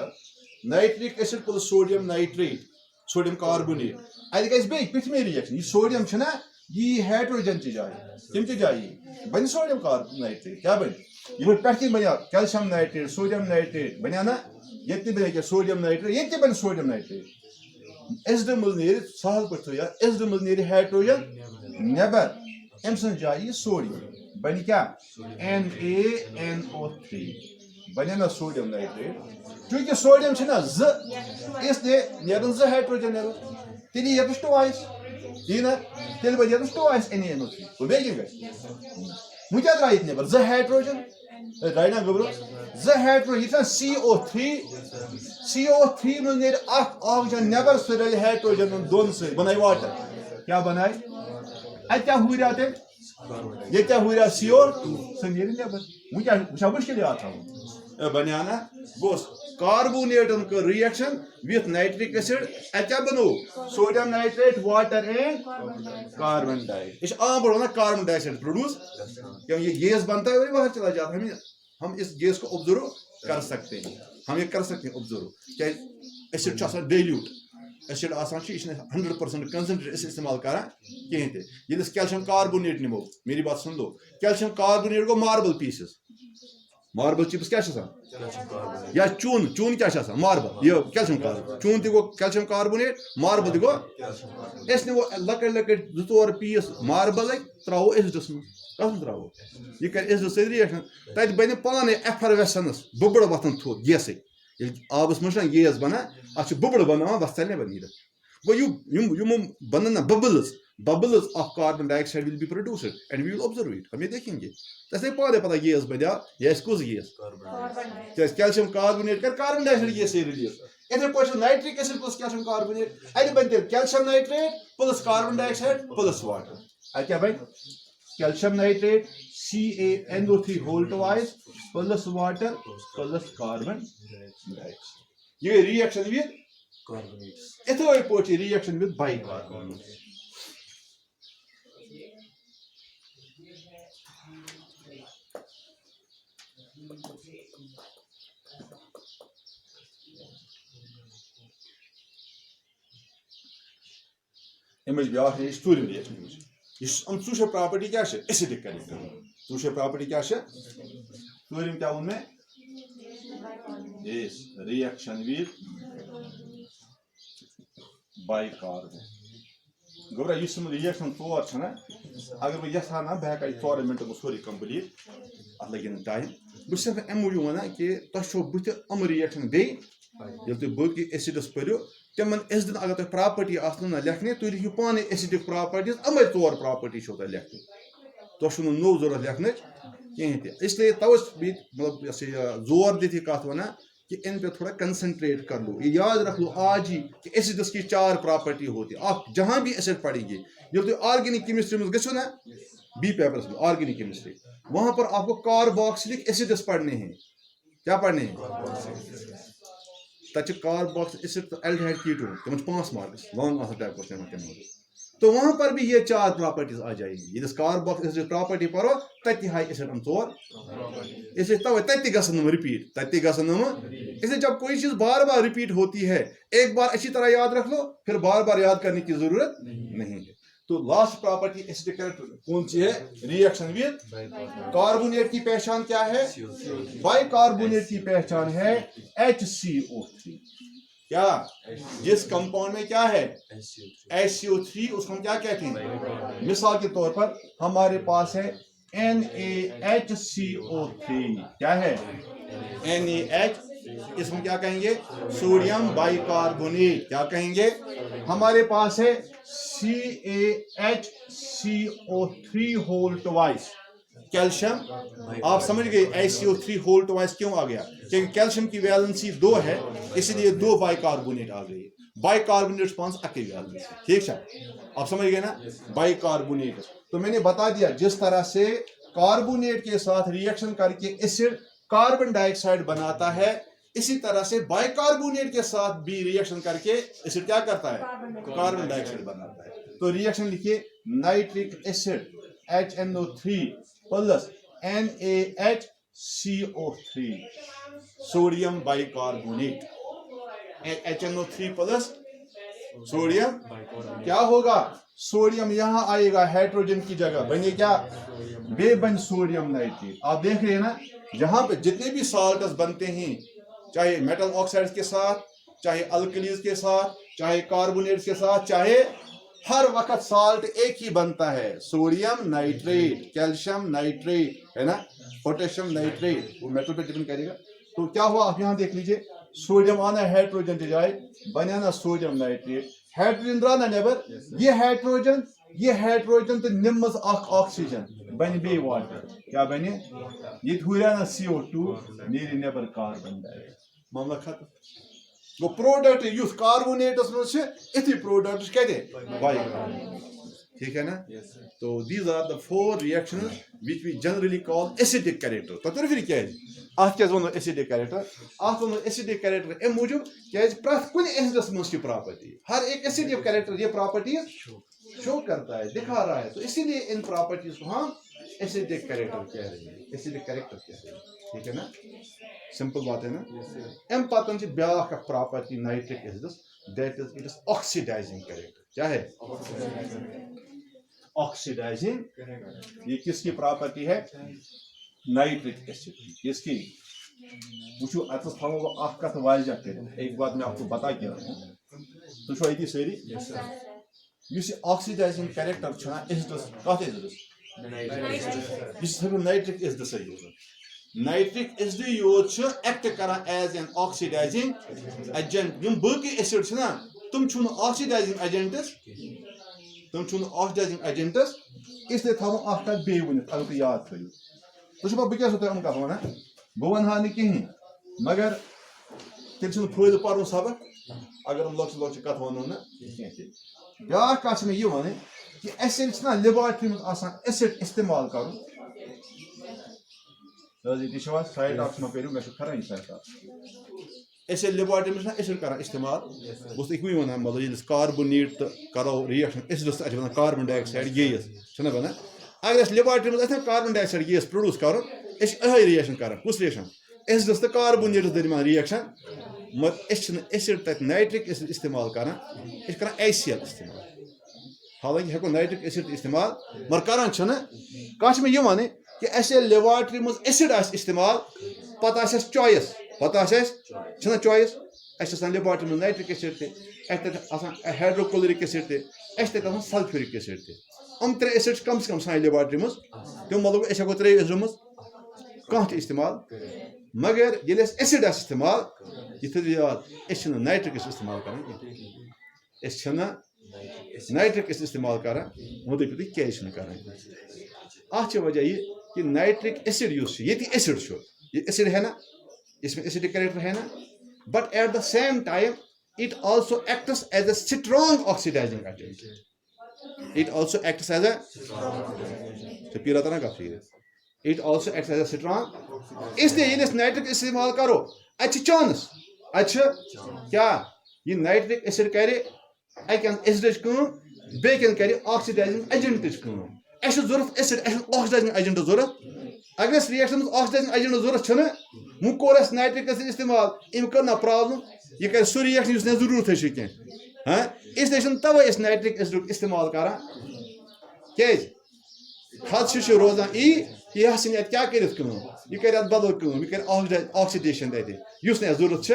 nitric acid plus sodium nitrate sodium carbonate اتھ گژھِ بیٚیہِ پِٹھمے ریئیکشن یہ سوڈیم چھنا یہ ہائیڈروجن چہ جائے تم چہ جائے بن سوڈیم نائٹریٹ کیا بن یہ پہ بنیا کیلشیم نائٹریٹ سوڈیم نائٹریٹ بنیا نا یہ بنیا کیا سوڈیم نائٹریٹ یہ بن سوڈیم نائٹریٹ ایسڈ مز نیر سہل پہ ایسڈ مز نیر ہائیڈروجن نیبر ام سن جائے سوڈیم بن کیا NaNO3 بنیا نا سوڈیم نائٹریٹ چونکہ سوڈیم چھنا ز اس لیے نیرن ز ہائیڈروجن نیرن تیل یہ ٹوائس یہ نا تیل بن ٹوائس NaNO3 تو بیٚیہِ کیٛاہ گژھِ وۄنۍ کیٛاہ درٛاو ییٚتہِ نیبر ز ہائیڈروجن درٛاے نا گوٚبرو ز ہائیڈروجن یہ CO3 مز نیر اکھ آکسیجن نیبر سہ رلہِ ہائیڈروجن دون سۭتۍ بناے واٹر کیا بناے اتہِ کیٛاہ ہُریو تیٚلہِ یہ کیا ہُریو CO2 سہ نیرِ نیبر وۄنۍ کیٛاہ وٕچھا مُشکِلات بنیا نا گوس کاربونیٹن کر ریئیکشن وتھ نائٹرک ایسڈ اتھ کیا بنو sodium nitrate water and carbon di یہ عام پہ ہونا کاربن ڈائی آکسائڈ پروڈیوس کیوں یہ گیس بنتا ہے اور باہر چلا جاتا ہے ہم اس گیس کو آبزرو کر سکتے ہیں ہم یہ کر سکتے ہیں آبزرو کیا ایسڈ ڈیلیوٹ ایسڈ آسان یہ 100% کنسنٹریٹ استعمال کران کہیں تہ یل کیلشیم کاربونیٹ نمو میری بات سن لو کیلشیم کاربونیٹ گو ماربل پیسز ماربل چپس کیا یا چون کیا ماربل یہ کیلشیم کاربونیٹ چون تہ گو کیلشیم کاربونیٹ ماربل تہ گو اس نمو لکٹ لکٹ زٕ پیس ماربل تراو ایسڈس من کتھ تراو یہ کر ایسڈ سی ریئیکشن تت بن پانے ایفرویسنس ببڑ وتھن تھوٚد گیسک آبس من گیس بنان اتھ ببڑ بنانا بس ژلہِ نیبر نیرتھ گو یم بنن نا bubbles of carbon dioxide will be produced and we will observe it ہم یہ دیکھیں گے تیسے پانے پتہ گیس بنیا یہ کس گیس کیلشیم کاربونیٹ کر carbon dioxide gas release اتھے پٲٹھۍ nitric acid plus calcium carbonate اتھ بن تیٚلہِ calcium nitrate plus carbon dioxide plus water اتھ کیا بن calcium nitrate CaNO3 whole twice plus water plus carbon dioxide یہ ریئیکشن ود کاربونیٹس اتھے پٲٹھۍ ریئیکشن ود بائی کاربونیٹس امچ بیاکھ ہے ژوٗرِم ریئیکشن یہ ژوٗشے پراپرٹی کیا ہے ایسڈک کریکٹر ژوٗشے پراپرٹی کیا ہے ژوٗرِم کیا وون مےٚ یس ریئیکشن ود بائی کاربون گوبرا یہ ریئیکشن ژور چھنا اگر بہٕ یژھا نا بہٕ ہیٚکہٕ 4 منٹن منٛز سورُے کمپلیٹ اتھ لگہِ نہٕ ٹایم بہٕ چھُس صرف امہِ موٗجوٗب ونان کہ تۄہہِ چھو بٕتھِ یِم ریئیکشن بیٚیہِ ییٚلہِ تُہۍ باقٕے ایسڈس پٔرِو تمن ایسڈن اگر تھی پراپرٹی آسنو نا لکھنے تھی لکھو پانے ایسڈک پراپرٹیز امے 4 پراپرٹی چھو تھی لکھنے تہ نو ضرورت لکھنچ کہین تہ اس لیے توس مطلب زور دیتی کت ونان کہ ان پہ تھوڑا کنسنٹریٹ کر لو, یہ یاد رکھ لو آج ہی کہ ایسڈس کی 4 پراپرٹی ہوتی. آپ جہاں بھی ایسڈ پڑھیں گے, جب تھی آرگینک کیمسٹری میں گھو نا بی پیپرس میں آرگینک کیمسٹری, وہاں پر آپ کو کارباکسلک ایسڈس پڑھنے ہیں. کیا پڑھنے ہیں؟ تب کارباکسلک ایسڈ تو الڈیہائڈ کیٹون تم 5 marks long answer type question. تو وہاں پر بھی یہ 4 پراپرٹیز آ جائیں گی. یہ کارباکس ایسڈ پراپرٹی پڑھو تتی ہائی ایسڈ 4 اس لیے توے تتی گھن رپیٹ, تتی گھن اس لیے جب کوئی چیز بار بار ریپیٹ ہوتی ہے ایک بار اچھی طرح یاد رکھ لو, پھر بار بار یاد کرنے کی ضرورت نہیں ہے. تو لاسٹ پراپرٹی ایسڈک کون سی ہے؟ ریئیکشن ود کاربونیٹ کی پہچان کیا ہے؟ بائی کاربونیٹ کی پہچان ہے HCO3. کیا جس کمپاؤنڈ میں کیا ہے HCO3, اس کو ہم کیا کہتے ہیں؟ مثال کے طور پر ہمارے پاس ہے NaHCO3. کیا ہے NaH؟ اس میں کیا کہیں گے؟ Sodium by carbonate. کیا کہیں گے؟ ہمارے پاس ہے CaHCO3 ہول ٹوائس کیلشیم. آپ سمجھ گئے HCO3 ہول ٹوائس کیوں آ گیا؟ کیونکہ کیلشیم کی ویلنسی 2 ہے, اس لیے 2 بائی کاربونیٹ آ گئی. بائی کاربونیٹ پانس اکی ویلنسی. ٹھیک ہے, آپ سمجھ گئے نا بائی کاربونیٹ. تو میں نے بتا دیا جس طرح سے کاربونیٹ کے ساتھ ریئیکشن کر کے ایسڈ کاربن ڈائی آکسائڈ بناتا ہے, اسی طرح سے بائی کاربونیٹ کے ساتھ بھی ریئیکشن کر کے ایسڈ کیا کرتا ہے؟ کاربن ڈائی آکسائڈ بناتا ہے. تو ریئیکشن لکھیے nitric acid HNO3 plus NaHCO3 sodium bicarbonate. HNO3 plus sodium کیا ہوگا؟ سوڈیم یہاں آئے گا ہائیڈروجن کی جگہ, بنے کیا؟ بے بن سوڈیم نائٹریٹ. آپ دیکھ رہے ہیں نا جہاں پہ جتنے بھی سالٹس بنتے ہیں, چاہے میٹل آکسائڈز کے ساتھ, چاہے الکلیز کے ساتھ, چاہے کاربونیٹس کے ساتھ, چاہے ہر وقت سالٹ ایک ہی بنتا ہے, سوڈیم نائٹریٹ, کیلشیم نائٹریٹ ہے نا, پوٹیشیم نائٹریٹ. وہ میٹل پہ ڈپینڈ کرے گا. تو کیا ہوا آپ یہاں دیکھ لیجئے, سوڈیم آنا ہے ہائیڈروجن کی جائے, بنے نا سوڈیم نائٹریٹ. ہائیڈروجن درا نا نیبر, یہ ہائیڈروجن تو نمز اخ آکسیجن بن بی واٹر. کیا بنے؟ یہ ہوریا نا CO2 نیری نیبر کاربن ڈائی. معاملہ ختم. وہ پروڈکٹ یس کاربونیٹس میں اتھی پروڈکٹ کتے بائی کاربونیٹ. ٹھیک ہے نا. تو these are the 4 reactions which we generally call acidic character. تو پھر کیا ہے ات کیا ونو ایسڈک کیریکٹر؟ ات ونو ایسڈک کیریکٹر ام موجود کیا پرت کن ایسڈس من کی پراپرٹی, ہر ایک ایسڈک کیریکٹر یہ پراپرٹیز شو کرتا ہے, دکھا رہا ہے. تو اسی لیے ان پراپرٹیز کو ہم ایسڈک کیریکٹر کہہ رہے ہیں, ایسڈک کیریکٹر کہہ رہے ہیں. ٹھیک ہے نا, سمپل بات ہے نا. ام پتن چھ بیاکھ اکھ property nitric acids, that is it is oxidising character. کیا ہے آکسیڈائزنگ؟ یہ کس کی پراپرٹی ہے؟ Nitric acid. کس کی؟ وچو اتس تھاو بہ اکھ کتھ واضح کر, ایک بات میں آپ کو بتا کے رہا ہوں. تو چھو ایتی سری یس آکسیڈائزنگ کیریکٹر چھنا ایسڈس کتھ ایسڈس اس ہیکو نائٹرک ایسڈ سے یوز. نائٹرک ایسڈ یوز چھ ایکٹ کران as an oxidising agent. M باقی ایسڈ چھنا تم چھن آکسیڈائزنگ ایجنٹس, تم چھن آکسیڈائزنگ ایجنٹس. اس لیے تھاو اکھ کتھ بی ونت اگر تُہۍ یاد تھٲیِو. تو چھُ بہٕ کیٛاہ چھُسو تۄہہِ یِم کتھ ونان, بہٕ ونہٕ ہا نہٕ کِہیٖنۍ مگر تیٚلہِ چھُنہٕ فٲیدٕ پرُن سبق اگر ہم لۄکچہِ لۄکچہِ کتھ ونو نہٕ کینٛہہ تہِ. بیٛاکھ کتھ چھِ مےٚ یہِ ونٕنۍ کہِ اَسہِ ییٚلہِ چھِنہ لیبارٹری منٛز آسان ایسِڈ استعمال کرُن, حظ ییٚتی چھو حظ سایڈ اکھ مہ کٔرِو, مےٚ چھُ کھران یہِ سایڈ اکھ. أسۍ ییٚلہِ لیبارٹری منٛز چھِنہ ایسِڈ کران استعمال, بہٕ اوسُس اِکوٕے ونان مطلب ییٚلہِ أسۍ کاربونیٹ تہٕ کرو رِیکشن ایسِڈس تہٕ اَسہِ چھِ بنان کاربن ڈائی آکسایڈ گیس چھُنہ بنان. اگر أسۍ لیبارٹری منٛز آسہِ نہ کاربن ڈائی آکسایڈ گیس پروڈیوس کرُن, أسۍ چھِ أہے رِیکشن کران. کُس رِیکشن؟ ایسِڈس تہٕ کاربونیٹس درمیان رِیکشن. مگر أسۍ چھِنہٕ ایسِڈ تتہِ نائٹرک ایسِڈ استعمال کران, أسۍ چھِ کران HCl استعمال. حالانکہ ہیکو نائٹرک ایسِڈ استعمال مگر کران چھِنہٕ. کتھ چھِ مےٚ یہِ ونٕنۍ کہِ اَسہِ ییٚلہِ لیبارٹری منٛز ایسِڈ آسہِ استعمال پتہٕ آسہِ اَسہِ چویس, پتہٕ آسہِ اَسہِ چھِنہ چویس, اَسہِ چھِ آسان لیبارٹری منٛز نائٹرک ایسِڈ تہِ, اَسہِ تتہِ آسان ہائیڈروکلورک ایسِڈ تہِ, اَسہِ تتہِ آسان سلفیورک ایسِڈ تہِ. یِم 3 ایسِڈ چھِ کم سے کم سانہِ لیبارٹری منٛز. تِم مطلب أسۍ ہیکو 3 ایسڈو منٛز کانٛہہ تہِ استعمال. مگر ییٚلہِ اَسہِ ایسِڈ آسہِ استعمال, یہ تھو یاد اس نائٹرک استعمال کران اس نائٹرک استعمال کران وہ دپو تھی کیا کران ات وجہ یہ کہ نائٹرک ایسڈ یہ ایسڈ یہ ایسڈ ہے نا اس میں ایسڈک کریکٹر ہے نا but at the same time it also acts as a strong oxidizing agent. It also acts as a it also acts as a strong. اس لیے یہ نائٹرک استعمال کرو اچھا چانس اچھا کیا یہ نائٹرک ایسڈ کرے اکہ ایسڈچ کم بیکن کرے آکسیڈائزنگ ایجنٹچ کم اس ضرورت ایسڈ آکسیڈائزنگ ایجنٹ ضرورت اگر اس ریئیکشن میں آکسیڈائزنگ ایجنٹ ضرورت چھنہ وہ کور اس نائٹرک ایسڈ استعمال ام کر نا پرابلم یہ کر سو ریئیکشن اس نے ضرورت ہے کی ہاں اس لیے توے اس نائٹرک ایسڈ استعمال کران کیاز خدشہ روزان یہ ہسا کیا کرت کم یہ کر بدل کم یہ کر آکسیڈیشن دے اس نے ضرورت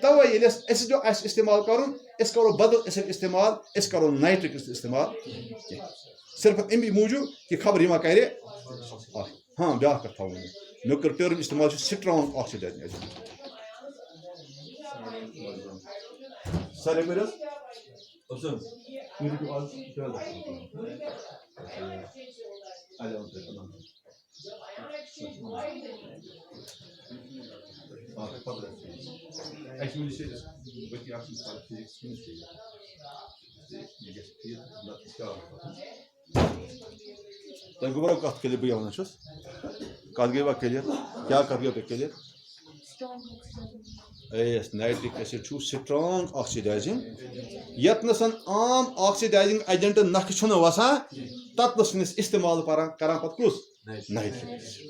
توے یل ایسڈ آس استعمال کرن اس کرو بدل ایسڈ استعمال اس کرو نائٹرک استعمال صرف امی موجود کہ خبر یہ ما کرے ہاں بیاکھ کتھ تھو مے کر ٹرم استعمال سٹرانگ آکسیڈائزنگ ایجنٹ سارے میرے تم گو کت کلیئر بہت ونان کت گئی کلیئر کیا کت گئی کلیئر یس نائٹرک ایسڈ سٹرانگ آکسیڈائزنگ یتنس عام آکسیڈائزنگ ایجنٹ نکھ چھ وسان تتنس نس استعمال کران پتہ کس نائٹرک ایسڈ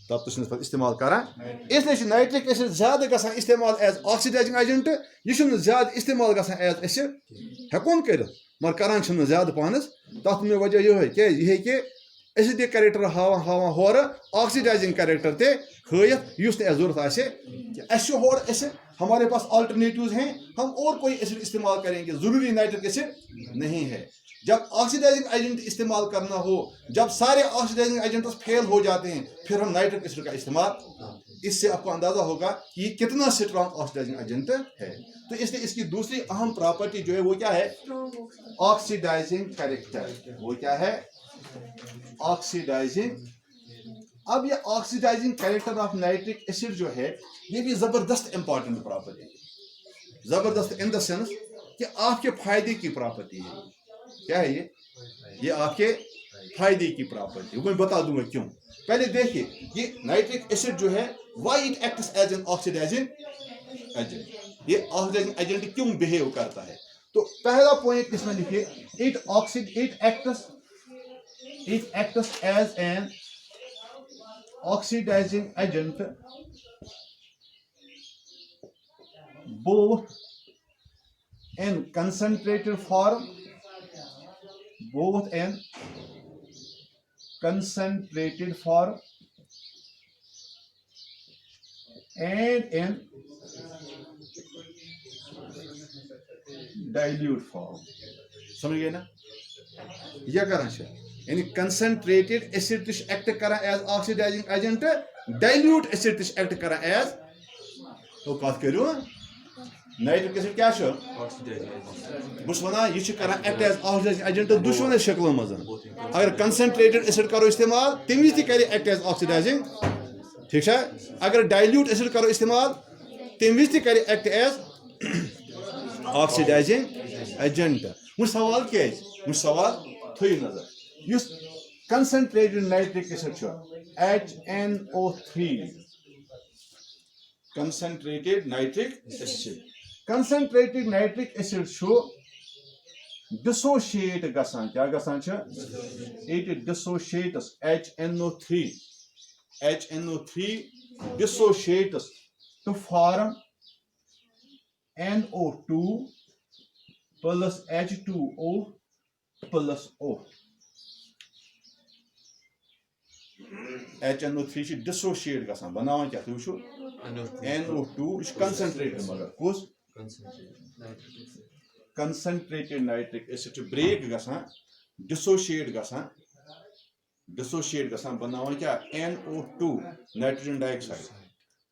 تتنس نس پتہ استعمال کران اس لیے نائٹرک ایسڈ زیادہ گژھان استعمال ایز آکسیڈائزنگ ایجنٹ یہ زیادہ استعمال گژھان ایز ایسڈ ہیکون کرت مگر کران چھ زیادہ پانس تت میں وجہ یہ کہ یہ کہ ایسڈک کریکٹر ہاوان ہور آکسیڈائزنگ کریکٹر تے ہائت اس نے ضرورت آسے کہ ہور ہمارے پاس آلٹرنیٹیوز ہیں ہم اور کوئی ایسڈ استعمال کریں گے ضروری نائٹرک ایسڈ نہیں ہے جب آکسیڈائزنگ ایجنٹ استعمال کرنا ہو جب سارے آکسیڈائزنگ ایجنٹس فیل ہو جاتے ہیں پھر ہم نائٹرک ایسڈ کا استعمال اس سے آپ کو اندازہ ہوگا کہ یہ کتنا سٹرانگ آکسیڈائزنگ ایجنٹ ہے تو اس لیے اس کی دوسری اہم پراپرٹی جو ہے وہ کیا ہے آکسیڈائزنگ کریکٹر وہ کیا ہے آکسیڈائزنگ اب یہ oxidising character of nitric acid جو ہے یہ بھی زبردست امپورٹنٹ پراپرٹی ہے زبردست ان دا سینس کہ آپ کے فائدے کی پراپرٹی ہے کیا ہے یہ آپ کے فائدے کی پراپرٹی ہے میں بتا دوں گا کیوں پہلے دیکھیے یہ نائٹرک ایسڈ جو ہے why it acts as an oxidising agent یہ آکسیڈائزنگ ایجنٹ کیوں بہیو کرتا ہے تو پہلا پوائنٹ اس میں لکھیے it acts as an oxidizing agent both in concentrated form and in dilute form سمجھ گئے نا یہ کرنا چاہیے یعنی کنسنٹریٹڈ ایسڈ تش ایکٹ کران as oxidising agent dilute acid تش ایکٹ کران ایز تو کت کرو نائٹرک ایسڈ کیا بس ونان یہ کران ایکٹ ایز آکسیڈائزنگ ایجنٹ دشونے شکلوں مز اگر کنسنٹریٹڈ ایسڈ کرو استعمال تم وز تہ ایکٹ ایز آکسیڈائزنگ ٹھیک ہے اگر ڈائلیوٹ ایسڈ کرو استعمال تم وز تہ ایکٹ ایز آکسیڈائزنگ ایجنٹ مجھ سوال کیا مجھ سوال تھوئی نظر اس concentrated nitric acid HNO3 concentrated nitric acid dissociate گژھان کیا گژھان it dissociates HNO3 dissociates to form NO2 plus H2O plus O HNO3 چھ ڈسوشیٹ گژھان بناوان کیا تُہۍ وٕچھو NO2 یہِ چھُ کنسنٹریٹڈ مگر کُس کنسنٹریٹڈ نائٹرک ایسڈ چھُ بریک گژھان ڈسوشیٹ گژھان بناوان کیا NO2 nitrogen dioxide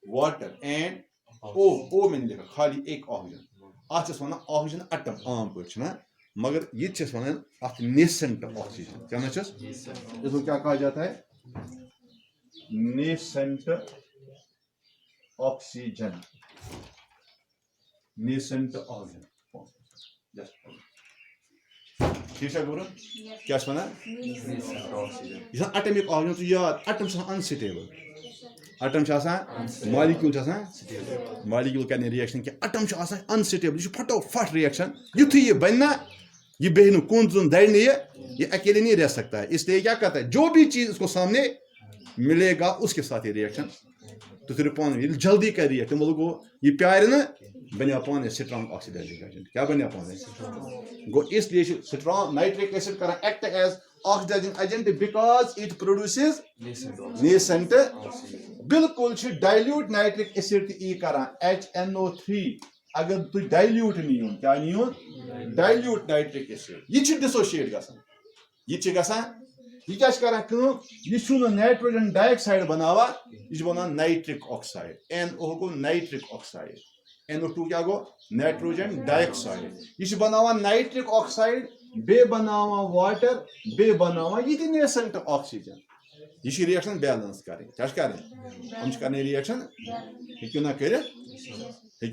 water and O میں نے لکھا خالی ایک آکسیجن اتھ ونان آکسیجن ایٹم عام پٲٹھۍ نا مگر یہ چھس ونان اتھ نیسنٹ آکسیجن کیا نا چھس اس کو کیا کہا جاتا ہے نیسنٹ آکسیجن نیسنٹ آکسیجن ٹھیک ہے گورو کیا ونان یہ ایٹمک آکسیجن تو یاد atom unstable atom molecule molecule کر ریئیکشن کہ ایٹم انسٹیبل یہ پھٹو پھٹ ریئیکشن یتھے یہ بننا یہ بہہ نہ کن زن دڑ یہ اکیلے نہیں رہ سکتا ہے اس لیے کیا کہتا ہے جو بھی چیز اس کو سامنے ملے گا اس کے ساتھ یہ ریئیکشن تو پھر پانے جلدی کر ریئیکشن مطلب گو یہ پیار نا بنیا پانے سٹرانگ آکسیڈائزنگ ایجنٹ کیا بنیا پانے گو اس لیے سٹرانگ نائٹرک ایسڈ کران act as oxidising agent because it produces nascent بالکل ڈائلیوٹ نائٹرک ایسڈ تھی کران HNO3 اگر تھی ڈائلیوٹ نیون کیا نیون ڈائلیوٹ نائٹرک ایسڈ یہ ڈسوشیٹ گژھان یہ گژھان یہ کیا کران کٲم یہ چھُنہٕ نائٹروجن ڈائی آکسائڈ بناوان یہ بناوان نائٹرک آکسائڈ NO گو نائٹرک آکسائڈ NO2 کیا گو نائٹروجن ڈائی آکسائڈ یہ بناوان نائٹرک آکسائڈ بے بناوان واٹر بے بناوان یہ تہِ نیسنٹ آکسیجن یہ ریئیکشن بیلنس کریں کیا کریں ہم کرنے ریئیکشن ہیٚکِو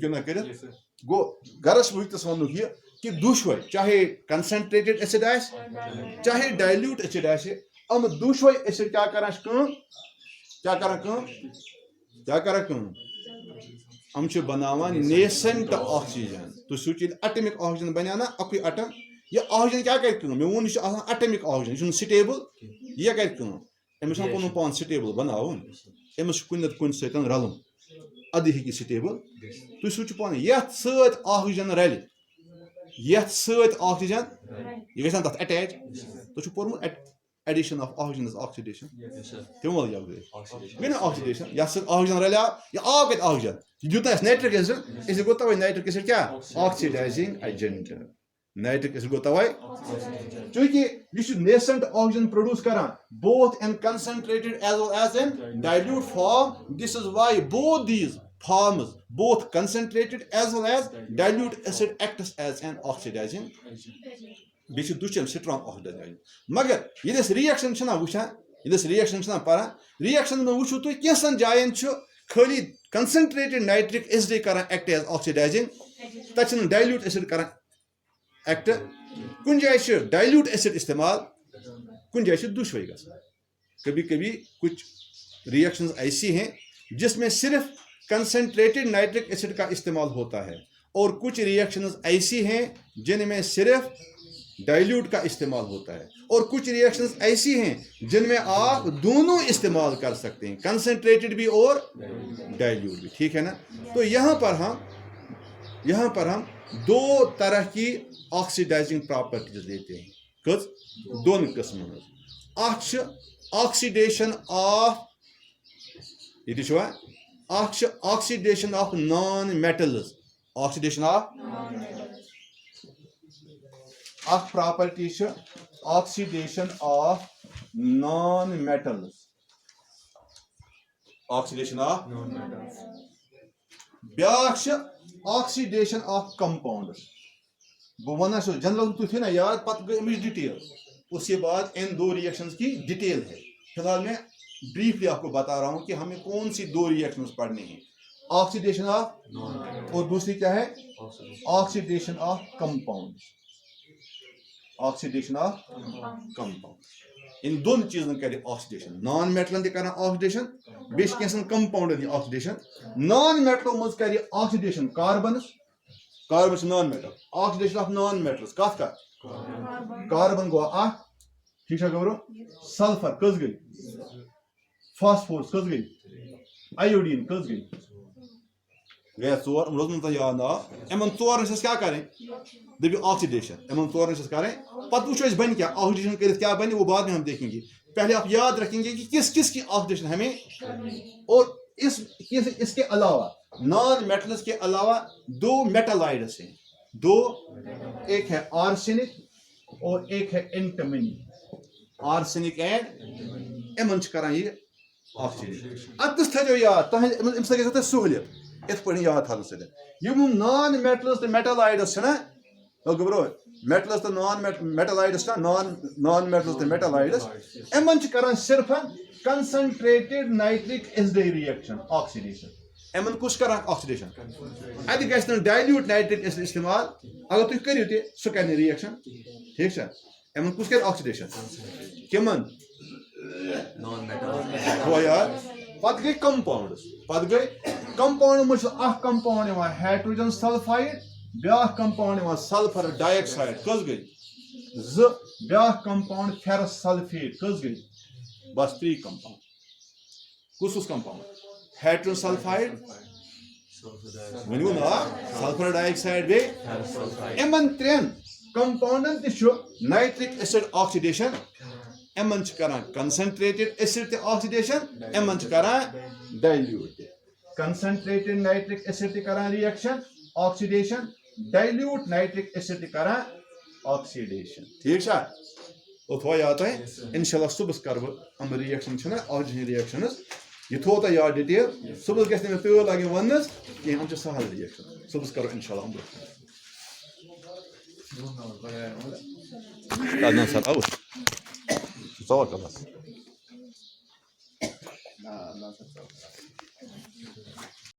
نہ کٔرِتھ گو غرض وٕنکیٚس ونُک یہ کہ دۄشوے چاہے کنسنٹریٹڈ ایسڈ آسہِ چاہے ڈائلیوٹ ایسڈ آسہِ یِم دۄشوے ایسڈ کیا کران کٲم ہم بناوان نیسنٹ آکسیجن تو سوچ ایٹمک آکسیجن بنیا نا اکوئی ایٹم یہ آکسیجن کیا کر مے وون یہ ایٹمک آکسیجن یہ سٹیبل یہ کر امس پن پان سٹیبل بناون امس کن نت کن سۭتۍ رلُن ادٕ ہیٚکہِ سٹیبل تُہۍ سوٗنٛچِو پانے یتھ سۭتۍ آکسیجن رلہِ یتھ سۭتۍ آکسیجن یہ گژھِ نا تتھ اٹیچ تُہۍ چھُو پوٚرمُت ایڈیشن آف آکسیجن آکسیڈیشن تِم وَل گٔے نا آکسیڈیشن یتھ سۭتۍ آکسیجن رلیو یہ آو کتہِ آکسیجن یہ دیُت اَسہِ نائٹرک ایسڈ اس لیے گوٚو تَوَے نائٹرک ایسڈ کیا آکسیڈائزنگ ایجنٹ نائٹرک ایسڈ گوٚو تَوَے چونکہ یہ نیسنٹ آکسیجن پروڈیوس کران both in concentrated as well as in dilute form. This is why both these forms, both concentrated as well as dilute acid, acts as an oxidizing بیٚیہِ چھِ دُچھَن strong oxidising مگر ییٚلہِ أسۍ ریئیکشن چھِنا وٕچھان ییٚلہِ أسۍ ریئیکشن چھِنا پران ریئیکشن منٛز وٕچھِو تُہۍ کینٛژھن جاین چھُ خٲلی کنسنٹریٹڈ نائٹرک ایسڈ کران ایکٹ ایز آکسیڈائزنگ تتہِ چھِنہٕ ڈائلیوٹ ایسڈ کران ایکٹ کُنہِ جایہِ چھِ ڈائلیوٹ ایسڈ استعمال کُنہِ جایہِ چھِ دۄشوے گژھان کبھی کبھی کچھ ریئیکشنز ایسی ہیں جس میں صرف کنسنٹریٹڈ نائٹرک ایسڈ کا استعمال ہوتا ہے اور کچھ ریئیکشنز ایسی ہیں جن میں صرف ڈائلیوٹ کا استعمال ہوتا ہے اور کچھ ریئیکشنز ایسی ہیں جن میں آپ دونوں استعمال کر سکتے ہیں کنسنٹریٹڈ بھی اور ڈائلیوٹ بھی ٹھیک ہے نا تو یہاں پر ہم دو طرح کی آکسیڈائزنگ پراپرٹیز لیتے ہیں کس دون قسم اخ آکسیڈیشن آف یہ oxidation of non metals oxidation of اخ property oxidation of non metals oxidation of بیاکھ آکسیڈیشن آف کمپاؤنڈز بہ ونہ سو جنرل تھی نا یاد پتہ گئی امچ ڈیٹیل اس کے بعد ان دو ریئیکشنز کی ڈیٹیل ہے فی الحال میں بریفلی آپ کو بتا رہا ہوں کہ ہمیں کون سی دو ریئیکشنز پڑھنی ہیں آکسیڈیشن آف اور دوسری کیا ہے oxidation of compound oxidation of compound ان دون چیزن کر آکسیڈیشن نان میٹلن تہ کران آکسیڈیشن بیس کینسن کمپاؤنڈن تہ آکسیڈیشن نان میٹلو مز کر oxidation carbons carbon naan metal oxidation of non metals کت کاربن گو اخ ٹھیک ہے گورو سلفر کس گئی فاسفورس کس گئی آیوڈین کس گئی گیا ژور روزن تہ یاد نا یمن ژورن چھس کیا کریں دپیو آکسیڈیشن یمن ژورن چھس کریں پتہ وچھو اس بن کیا آکسیڈیشن کرت کیا بن وہ بعد میں ہم دیکھیں گے پہلے آپ یاد رکھیں گے کہ کس کس کی آکسیڈیشن ہمیں اور اس کے علاوہ نان میٹلز کے علاوہ دو میٹالائڈس ہیں دو ایک ہے آرسینک اور ایک ہے اینٹمنی آرسینک اینڈ امن کران یہ آکسیڈیشن اتس تھو یاد ام سہولیت ات پہ یاد تھا یم نان میٹلز تو میٹلائڈس چھنا گبرو میٹلز تو نان میٹلائڈس نا نان میٹلز تو میٹلائڈس امن کران صرف concentrated nitric acid reaction oxidation امن کس کران آکسیڈیشن ات گژھِ نہٕ ڈائلیوٹ نائٹرک ایسڈ استعمال اگر تُہۍ کٔرِو تہِ سُہ کَرِ نہٕ رِیَکشن ٹھیٖک چھا امن کُس کرِ آکسیڈیشن کمن تھوٚو یاد پتہٕ گٔے کمپاوُنڈس پتہٕ گٔے کمپاوُنڈ منٛز چھُ اکھ کمپاوُنڈ یِوان ہایڈروجن سلفائڈ بیاکھ کمپاوُنڈ یِوان سلفر ڈائی آکسائڈ کٔژ گٔے زٕ بیاکھ کمپاوُنڈ فیرس سلفیٹ کٔژ گٔے بس 3 کمپاوُنڈ کُس کمپاوُنڈ ہایڈروجن سلفائڈ ؤنِو نا سلفر ڈائی آکسائڈ بیٚیہِ یِمن 3 کمپاوُنڈن تہِ چھُ نائٹرک ایسڈ آکسیڈیشن امن چھِ کران کنسنٹریٹڈ ایسڈ تہِ آکسیڈیشن امن چھِ کران ڈائلیوٹ تہِ کنسنٹریٹڈ نائٹرک ایسڈ تہِ کران رِیَکشن آکسیڈیشن ڈائلیوٹ نائٹرک ایسڈ تہِ کران آکسیڈیشن ٹھیک چھا او تھوٚوا یاد تۄہہِ انشاءاللہ صبحس کرٕ بہٕ یِم رِیَکشن چھِنہ آکسیجن رِیَکشنز یہ تھوٚو تۄہہِ یاد ڈِٹیل صبحس گژھِ نہٕ مےٚ تۭر لگٕنۍ وننس کینٛہہ یِم چھِ سہل رِیَکشن صبحس کرو انشاءاللہ یِم برونٛہہ سر آوُس ژور کلاس